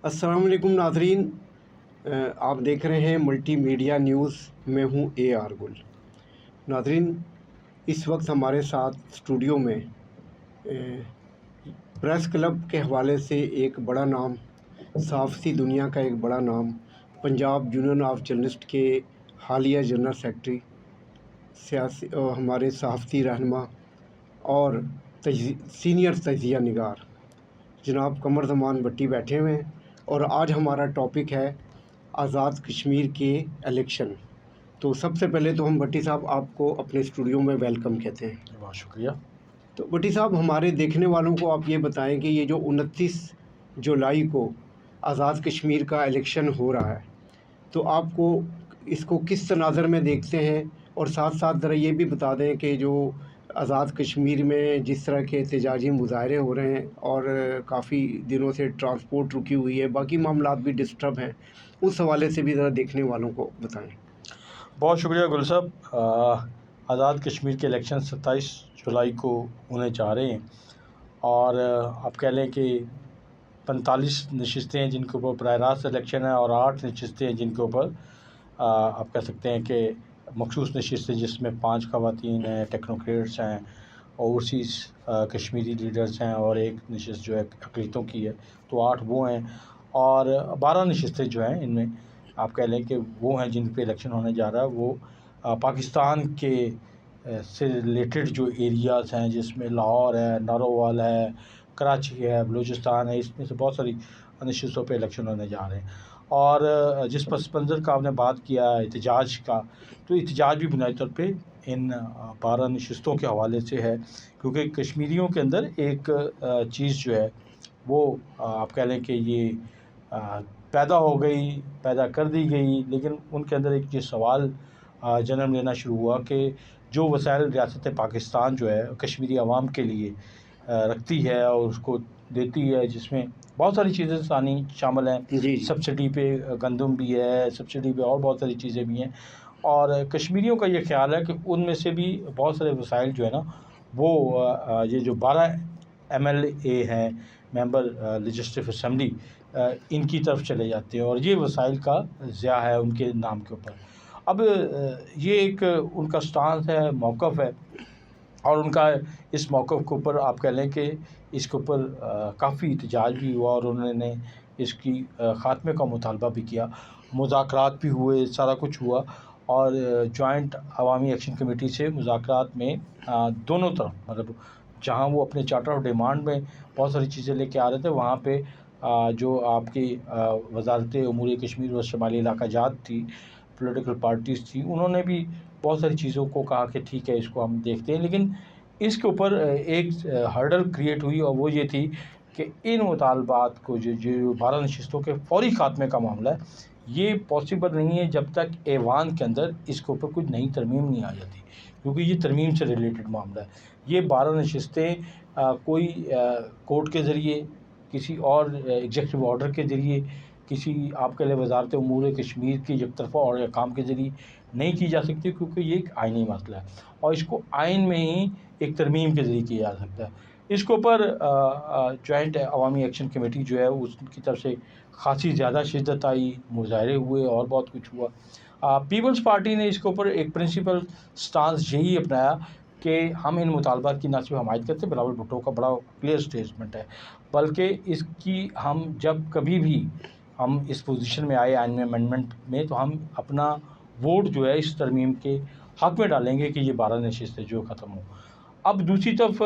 अस्सलाम वालेकुम नाज़रीन। आप देख रहे हैं मल्टीमीडिया न्यूज़। मैं हूं AR गुल। नाज़रीन, इस वक्त हमारे साथ स्टूडियो में प्रेस क्लब के हवाले से एक बड़ा नाम, सहाफ़ती दुनिया का एक बड़ा नाम, पंजाब यूनियन ऑफ जर्नलिस्ट के हालिया जनरल सेक्रेटरी, सियासी हमारे सहाफ़ती रहनुमा और सीनियर तजिया निगार जनाब कमर ज़मान भट्टी बैठे हुए हैं। और आज हमारा टॉपिक है आज़ाद कश्मीर के इलेक्शन। तो सबसे पहले तो हम भट्टी साहब आपको अपने स्टूडियो में वेलकम कहते हैं। बहुत शुक्रिया। तो भट्टी साहब, हमारे देखने वालों को आप ये बताएं कि ये जो 29 जुलाई को आज़ाद कश्मीर का इलेक्शन हो रहा है, तो आपको इसको किस तनाज़र में देखते हैं? और साथ साथ ज़रा ये भी बता दें कि जो आज़ाद कश्मीर में जिस तरह के एहतजाजी मुज़ाहरे हो रहे हैं और काफ़ी दिनों से ट्रांसपोर्ट रुकी हुई है, बाकी मामलात भी डिस्टर्ब हैं, उस हवाले से भी ज़रा देखने वालों को बताएं। बहुत शुक्रिया गुल साहब। आज़ाद कश्मीर के इलेक्शन 27 जुलाई को होने जा रहे हैं और आप कह लें कि 45 नशिस्तें हैं जिनके ऊपर बराह रास्त इलेक्शन है और 8 नशिस्तें हैं जिनके ऊपर आप कह सकते हैं कि मखसूस नशिस्तें, जिसमें 5 ख़वातीन हैं, टेक्नोक्रेट्स हैं, ओवरसीज़ कश्मीरी लीडर्स हैं और एक नशिस्त जो है अक़लियतों की है। तो 8 वो हैं और 12 नशिस्तें जो हैं इनमें आप कह लें कि वो हैं जिन पे इलेक्शन होने जा रहा है। वो पाकिस्तान के से रिलेटेड जो एरियाज़ हैं, जिसमें लाहौर है, नारोवाल है, कराची है, बलूचिस्तान है, इसमें से बहुत सारी नशिस्तों पे इलेक्शन होने जा रहे हैं। और जिस पस मंज़र का आपने बात किया एहतजाज का, तो एहतजाज भी बुनियादी तौर पे इन 12 नशिस्तों के हवाले से है, क्योंकि कश्मीरियों के अंदर एक चीज़ जो है वो आप कह लें कि ये पैदा हो गई, पैदा कर दी गई, लेकिन उनके अंदर एक ये सवाल जन्म लेना शुरू हुआ कि जो वसाइल रियासत पाकिस्तान जो है कश्मीरी अवाम के लिए रखती है और उसको देती है, जिसमें बहुत सारी चीज़ें शामिल हैं। जी। सब्सिडी पे गंदम भी है, सब्सिडी पे और बहुत सारी चीज़ें भी हैं। और कश्मीरियों का ये ख़्याल है कि उनमें से भी बहुत सारे वसाइल जो है ना, वो ये जो 12 MLA हैं, मेंबर लेजिस्लेटिव असेंबली, इनकी तरफ चले जाते हैं और ये वसाइल का ज़िया है उनके नाम के ऊपर। अब ये एक उनका स्टांस है, मौक़िफ़ है और उनका इस मौक़िफ़ के ऊपर आप कह लें कि इसके ऊपर काफ़ी एहतजाज भी हुआ और उन्होंने इसकी ख़ात्मे का मुतालबा भी किया। मुज़ाकरात भी हुए, सारा कुछ हुआ और जॉइंट अवामी एक्शन कमेटी से मुज़ाकरात में दोनों तरफ, मतलब जहाँ वो अपने चार्टर ऑफ डिमांड में बहुत सारी चीज़ें लेके आ रहे थे, वहाँ पे जो आपकी वज़ारत उमूर कश्मीर व शुमाली इलाका जात थी, पॉलिटिकल पार्टीज़ थी, उन्होंने भी बहुत सारी चीज़ों को कहा कि ठीक है, इसको हम देखते हैं। लेकिन इसके ऊपर एक हर्डल क्रिएट हुई और वो ये थी कि इन मुतालबात को जो जो 12 नशिस्तों के फ़ौरी ख़ात्मे का मामला है, ये पॉसिबल नहीं है जब तक ऐवान के अंदर इसके ऊपर कुछ नई तरमीम नहीं आ जाती, क्योंकि ये तरमीम से रिलेटेड मामला है। ये 12 नशिस्तें कोई कोर्ट के ज़रिए, किसी और एग्ज़ेक्टिव ऑर्डर के ज़रिए, किसी आपके लिए वज़ारत उमूर कश्मीर की एकतरफ़ा और काम के ज़रिए नहीं की जा सकती, क्योंकि ये एक आइनी मसला है और इसको आइन में ही एक तरमीम के ज़रिए किया जा सकता है। इसके ऊपर जॉइंट अवामी एक्शन कमेटी जो है उसकी तरफ से ख़ासी ज़्यादा शिद्दत आई, मुज़ाहरे हुए और बहुत कुछ हुआ। पीपल्स पार्टी ने इसके ऊपर एक प्रिंसिपल स्टांस यही अपनाया कि हम इन मुतालबात की ना सिर्फ हमायत करते, बिलावल भुट्टो का बड़ा क्लियर स्टेटमेंट है, बल्कि इसकी हम जब कभी भी हम इस पोजीशन में आए आइन में अमेंडमेंट में, तो हम अपना वोट जो है इस तरमीम के हक़ में डालेंगे कि ये 12 नशिस्तें जो ख़त्म हो। अब दूसरी तरफ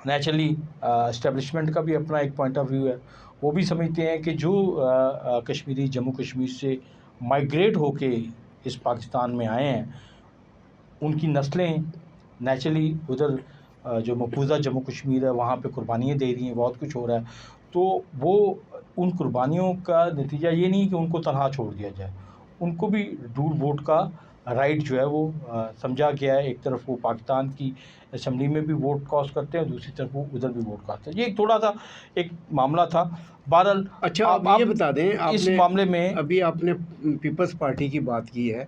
नेचुरली एस्टेब्लिशमेंट का भी अपना एक पॉइंट ऑफ व्यू है। वो भी समझते हैं कि जो कश्मीरी जम्मू कश्मीर से माइग्रेट होके इस पाकिस्तान में आए हैं, उनकी नस्लें नेचुरली उधर जो मकबूजा जम्मू कश्मीर है वहाँ पे कुर्बानियाँ दे रही हैं, बहुत कुछ हो रहा है। तो वो उन कुर्बानियों का नतीजा ये नहीं कि उनको तनहा छोड़ दिया जाए, उनको भी डूल वोट का राइट जो है वो समझा गया है। एक तरफ वो पाकिस्तान की असेंबली में भी वोट कास्ट करते हैं और दूसरी तरफ वो उधर भी वोट कास्ट हैं। ये एक थोड़ा सा एक मामला था। बहरहाल अच्छा, आप ये बता दें, इस मामले में अभी आपने पीपल्स पार्टी की बात की है,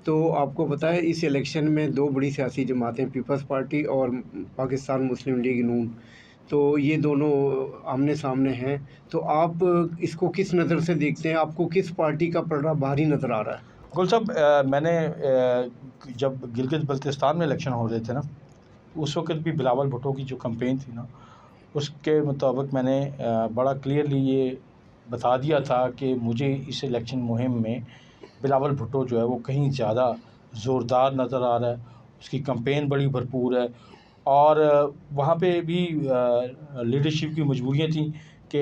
तो आपको पता है इस इलेक्शन में 2 बड़ी सियासी जमातें, पीपल्स पार्टी और पाकिस्तान मुस्लिम लीग नून, तो ये दोनों आमने सामने हैं, तो आप इसको किस नज़र से देखते हैं? आपको किस पार्टी का पलड़ा भारी नज़र आ रहा है? गुल साहब, मैंने जब गिलगित बल्तिस्तान में इलेक्शन हो रहे थे ना, उस वक़्त भी बिलावल भुट्टो की जो कैंपेन थी ना, उसके मुताबिक मैंने बड़ा क्लियरली ये बता दिया था कि मुझे इस इलेक्शन मुहिम में बिलावल भुट्टो जो है वो कहीं ज़्यादा ज़ोरदार नज़र आ रहा है, उसकी कैंपेन बड़ी भरपूर है। और वहाँ पे भी लीडरशिप की मजबूरियाँ थी कि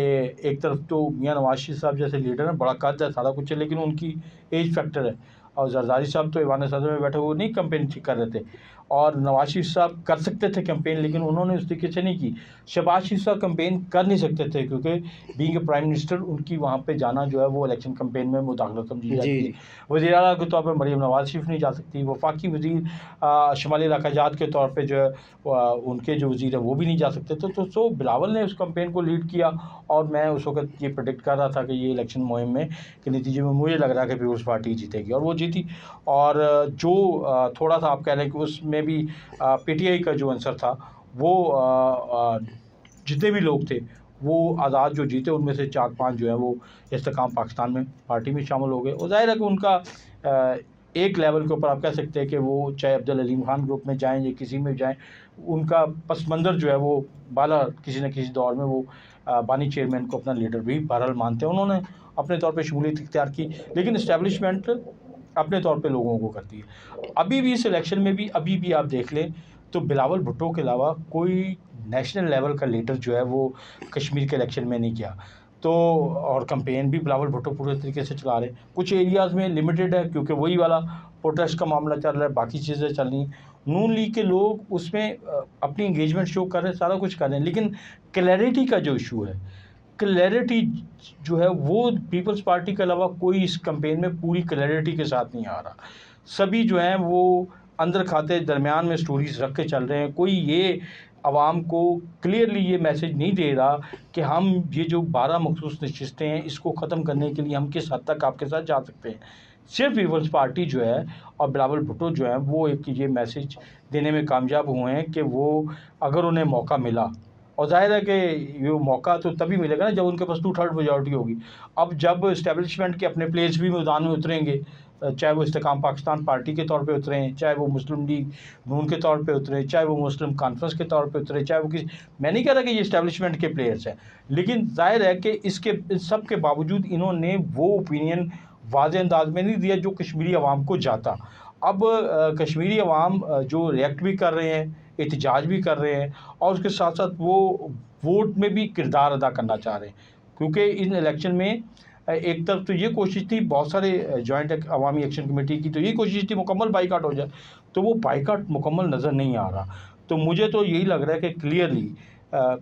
एक तरफ तो मियाँ नवाज़ शरीफ साहब जैसे लीडर हैं, बड़ा कद है, सारा कुछ है, लेकिन उनकी एज फैक्टर है। और जरदारी साहब तो ईवान सदर में बैठे, वो नहीं कैंपेन कर रहे थे। और नवाज़ शरीफ साहब कर सकते थे कैंपेन, लेकिन उन्होंने उस तरीके से नहीं की। शहबाज शरीफ साहब कैंपेन कर नहीं सकते थे, क्योंकि बीइंग ए प्राइम मिनिस्टर उनकी वहाँ पे जाना जो है वो इलेक्शन कैंपेन में मुदाखलत समझी जी, जाती है। जी। वज़ीर आला के तौर पर मरीम नवाज़ शरीफ नहीं जा सकती, वफाकी वज़ीर शुमाली इलाक़ाजात के तौर पे जो है उनके जो वज़ीर हैं वो भी नहीं जा सकते थे। तो बिलावल ने उस कैंपेन को लीड किया, और मैं उस वक़्त ये प्रेडिक्ट कर रहा था कि ये इलेक्शन मुहिम में के नतीजे में मुझे लग रहा है कि पीपल्स पार्टी जीतेगी, और वो जीती। और जो थोड़ा सा आप कह रहे हैं कि उसमें भी पीटीआई का जो आंसर था, वो जितने भी लोग थे वो आज़ाद जो जीते उनमें से 4-5 जो है वो इस्तेकाम पाकिस्तान में पार्टी में शामिल हो गए। और ज़ाहिर है कि उनका एक लेवल के ऊपर आप कह सकते हैं कि वो चाहे अब्दुल अलीम खान ग्रुप में जाएँ या किसी में जाएँ, उनका पस मंज़र जो है वो बाला किसी न किसी दौर में वो बानी चेयरमैन को अपना लीडर भी बहरहाल मानते हैं। उन्होंने अपने तौर पे शमूलियत इख्तियार की, लेकिन इस्टेब्लिशमेंट अपने तौर पे लोगों को करती है। अभी भी इस इलेक्शन में भी अभी भी आप देख लें तो बिलावल भुट्टो के अलावा कोई नेशनल लेवल का लीडर जो है वो कश्मीर के इलेक्शन में नहीं गया। तो और कैंपेन भी बिलावल भुट्टो पूरे तरीके से चला रहे हैं। कुछ एरियाज़ में लिमिटेड है, क्योंकि वही वाला प्रोटेस्ट का मामला चल रहा है, बाकी चीज़ें चल रही हैं। नून लीग के लोग उसमें अपनी एंगेजमेंट शो कर रहे हैं, सारा कुछ कर रहे हैं, लेकिन क्लैरिटी का जो इशू है, क्लैरिटी जो है वो पीपल्स पार्टी के अलावा कोई इस कैंपेन में पूरी क्लैरिटी के साथ नहीं आ रहा। सभी जो हैं वो अंदर खाते दरमियान में स्टोरीज़ रख के चल रहे हैं। कोई ये आवाम को क्लियरली ये मैसेज नहीं दे रहा कि हम ये जो 12 मखसूस नशिस्तें हैं इसको ख़त्म करने के लिए हम किस हद तक आपके साथ जा सकते हैं। सिर्फ पीपल्स पार्टी जो है और बिलावल भुट्टो जो है वो एक ये मैसेज देने में कामयाब हुए हैं कि वो अगर उन्हें मौका मिला, और ज़ाहिर है कि ये मौका तो तभी मिलेगा ना जब उनके पास 2/3 मेजॉरिटी होगी। अब जब इस्टेब्लिशमेंट के अपने प्लेयर्स भी मैदान में उतरेंगे, चाहे वो इस्तेकाम पाकिस्तान पार्टी के तौर पे उतरें, चाहे वो मुस्लिम लीग नून के तौर पे उतरे, चाहे वो मुस्लिम कॉन्फ्रेंस के तौर पे उतरे, चाहे वो किसी, मैं नहीं कह रहा कि ये इस्टेब्लिशमेंट के प्लेयर्स हैं, लेकिन ज़ाहिर है कि इसके सब के बावजूद इन्होंने वो ओपिनियन वाज़ेह अंदाज में नहीं दिया जो कश्मीरी अवाम को जाता। अब कश्मीरी अवाम जो रिएक्ट भी कर रहे हैं, एहतजाज भी कर रहे हैं, और उसके साथ साथ वो वोट में भी किरदार अदा करना चाह रहे हैं, क्योंकि इन इलेक्शन में एक तरफ तो ये कोशिश थी बहुत सारे जॉइंट अवामी एक्शन कमेटी की, तो ये कोशिश थी मुकम्मल बाइकाट हो जाए, तो वो बाइकाट मुकम्मल नज़र नहीं आ रहा। तो मुझे तो यही लग रहा है कि क्लियरली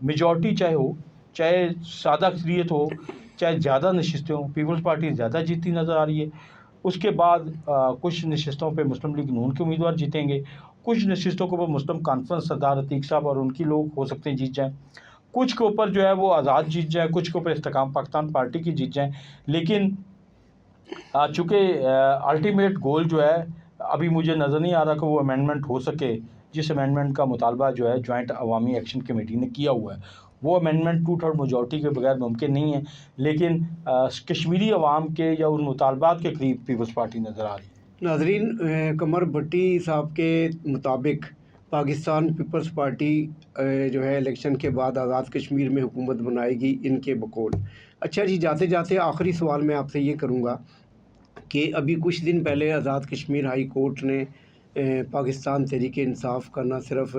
मेजॉरिटी चाहे हो, चाहे सादा अक्सरियत हो, चाहे ज़्यादा नशिस्तें हों, पीपल्स पार्टी ज़्यादा जीतती नज़र आ रही है। उसके बाद कुछ नशिस्तों पे मुस्लिम लीग नून के उम्मीदवार जीतेंगे, कुछ नशिस्तों के ऊपर मुस्लिम कॉन्फ्रेंस सरदार अतीक साहब और उनकी लोग हो सकते हैं जीत जाएँ, कुछ के ऊपर जो है वो आज़ाद जीत जाए, कुछ के ऊपर इस्तेकाम पाकिस्तान पार्टी की जीत जाए। लेकिन चूँकि अल्टीमेट गोल जो है अभी मुझे नज़र नहीं आ रहा कि वो अमेंडमेंट हो सके, जिस अमेंडमेंट का मुतालबा जो है जॉइंट अवामी एक्शन कमेटी ने किया हुआ है, वो अमेंडमेंट 2/3 मेजॉरिटी के बगैर मुमकिन नहीं है। लेकिन कश्मीरी अवाम के या उन मुतालबात के करीब पीपल्स पार्टी नज़र आ रही है। नाजरीन, कमर भट्टी साहब के मुताबिक पाकिस्तान पीपल्स पार्टी जो है इलेक्शन के बाद आज़ाद कश्मीर में हुकूमत बनाएगी, इनके बकौल। अच्छा जी, जाते जाते आखिरी सवाल मैं आपसे ये करूँगा कि अभी कुछ दिन पहले आज़ाद कश्मीर हाई कोर्ट ने पाकिस्तान तहरीक इंसाफ का ना सिर्फ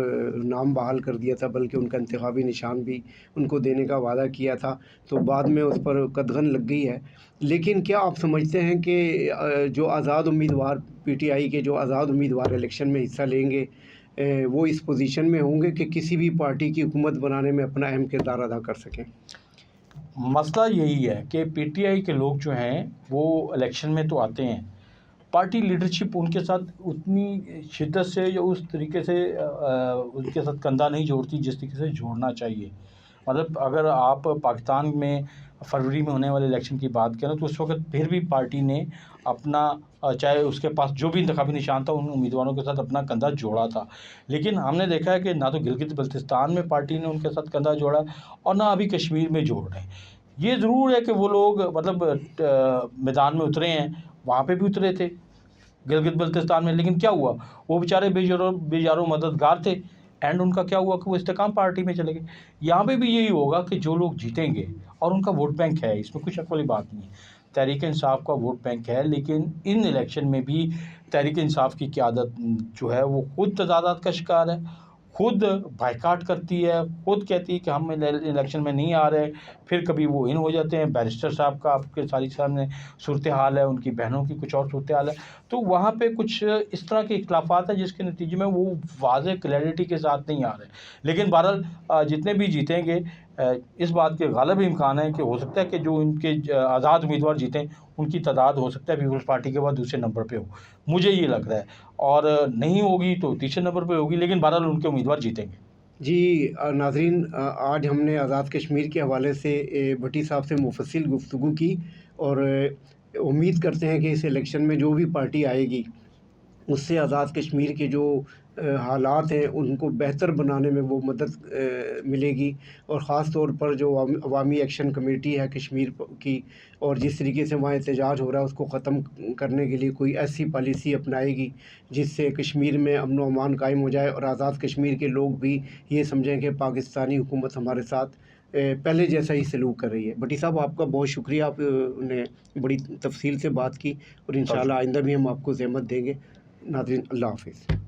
नाम बहाल कर दिया था, बल्कि उनका इंतखाबी निशान भी उनको देने का वादा किया था, तो बाद में उस पर कदगन लग गई है। लेकिन क्या आप समझते हैं कि जो आज़ाद उम्मीदवार पीटीआई के जो आज़ाद उम्मीदवार इलेक्शन में हिस्सा लेंगे, वो इस पोजीशन में होंगे कि किसी भी पार्टी की हुकूमत बनाने में अपना अहम किरदार अदा कर सकें? मसला यही है कि पीटीआई के लोग जो हैं वो इलेक्शन में तो आते हैं, पार्टी लीडरशिप उनके साथ उतनी शिद्दत से या उस तरीके से उनके साथ कंधा नहीं जोड़ती जिस तरीके से जोड़ना चाहिए। मतलब अगर आप पाकिस्तान में फरवरी में होने वाले इलेक्शन की बात करें तो उस वक़्त फिर भी पार्टी ने अपना चाहे उसके पास जो भी इंतखाबी निशान था उन उम्मीदवारों के साथ अपना कंधा जोड़ा था। लेकिन हमने देखा है कि ना तो गिलगित बल्तिस्तान में पार्टी ने उनके साथ कंधा जोड़ा और ना अभी कश्मीर में जोड़ रहे हैं। ये ज़रूर है कि वो लोग मतलब मैदान में उतरे हैं, वहाँ पे भी उतरे थे गिलगित बल्तिस्तान में, लेकिन क्या हुआ? वो बेचारे बेजारों मददगार थे एंड उनका क्या हुआ कि वो इस्तेकाम पार्टी में चले गए। यहाँ पे भी यही होगा कि जो लोग जीतेंगे और उनका वोट बैंक है, इसमें कोई शक वाली बात नहीं है। तहरीक इंसाफ का वोट बैंक है, लेकिन इन इलेक्शन में भी तहरीक इंसाफ की क़यादत जो है वो खुद तज़ादात का शिकार है, खुद बायकॉट करती है, खुद कहती है कि हम इलेक्शन में नहीं आ रहे, फिर कभी वो इन हो जाते हैं। बैरिस्टर साहब का आपके सारी सामने सूरत हाल है, उनकी बहनों की कुछ और सूरत हाल है। तो वहाँ पे कुछ इस तरह के इख्तिलाफ़ात हैं जिसके नतीजे में वो वाज़ेह क्लैरिटी के साथ नहीं आ रहे। लेकिन बहरहाल जितने भी जीतेंगे इस बात के गालिब इम्कान है कि हो सकता है कि जो इनके आज़ाद उम्मीदवार जीतें उनकी तादाद हो सकता है पीपल्स पार्टी के बाद दूसरे नंबर पे हो, मुझे ये लग रहा है। और नहीं होगी तो तीसरे नंबर पे होगी, लेकिन बहरहाल उनके उम्मीदवार जीतेंगे। जी नाज़रीन, आज हमने आज़ाद कश्मीर के हवाले से भट्टी साहब से मुफस्सिल गुफ्तगू की और उम्मीद करते हैं कि इस इलेक्शन में जो भी पार्टी आएगी उससे आज़ाद कश्मीर के जो हालात हैं उनको बेहतर बनाने में वो मदद मिलेगी। और ख़ास तौर पर जो अवामी एक्शन कमेटी है कश्मीर की और जिस तरीके से वहाँ एहतजाज हो रहा है उसको ख़त्म करने के लिए कोई ऐसी पॉलिसी अपनाएगी जिससे कश्मीर में अमन व अमान कायम हो जाए और आज़ाद कश्मीर के लोग भी ये समझें कि पाकिस्तानी हुकूमत हमारे साथ पहले जैसा ही सलूक कर रही है। भट्टी साहब, आपका बहुत शुक्रिया, आपने बड़ी तफसील से बात की और इंशाल्लाह आइंदा भी हम आपको ज़हमत देंगे। नाज़रीन, अल्लाह हाफ़िज़।